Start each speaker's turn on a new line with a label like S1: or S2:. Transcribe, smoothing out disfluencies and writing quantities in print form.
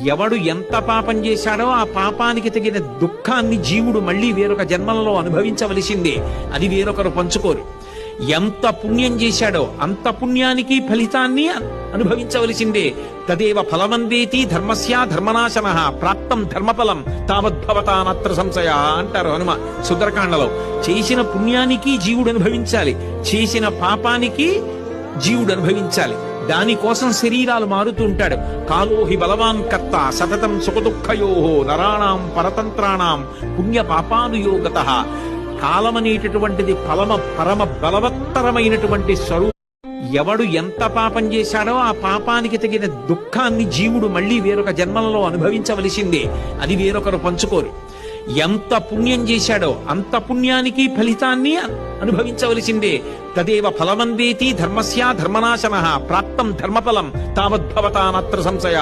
S1: ఎవడు ఎంత పాపం చేశాడో ఆ పాపానికి తగిన దుఃఖాన్ని జీవుడు మళ్ళీ వేరొక జన్మలలో అనుభవించవలసిందే. అది వేరొకరు పంచుకోరు. ఎంత పుణ్యం చేశాడో అంత పుణ్యానికి ఫలితాన్ని అనుభవించవలసిందే. తదేవ ఫలమందేతి ధర్మస్య ధర్మనాశన ప్రాప్తం ధర్మఫలం తావద్భవతానత్ర సంశయ అంటారు హనుమ సుందరకాండలో. చేసిన పుణ్యానికి జీవుడు అనుభవించాలి, చేసిన పాపానికి జీవుడు అనుభవించాలి. దానికోసం శరీరాలు మారుతూ ఉంటాడు. కాలోహి బలవాన్ కర్త సతతం సుఖదుఃఖయో నరాణాం పరతంత్రాణం పుణ్య పాపానుయోగత. కాలమనేటటువంటిది పరమ బలవత్తరమైనటువంటి స్వరూపం. ఎవడు ఎంత పాపం చేశాడో ఆ పాపానికి తగిన దుఃఖాన్ని జీవుడు మళ్ళీ వేరొక జన్మలలో అనుభవించవలసిందే. అది వేరొకరు పంచుకోరు. ఎంత పుణ్యం చేశాడో అంత పుణ్యానికి ఫలితాన్ని అనుభవించవలసిందే. తదేవ ఫలమందేతి ధర్మస్య ధర్మనాశన ప్రాప్తం ధర్మఫలం తావద్భవతానత్ర సంశయ.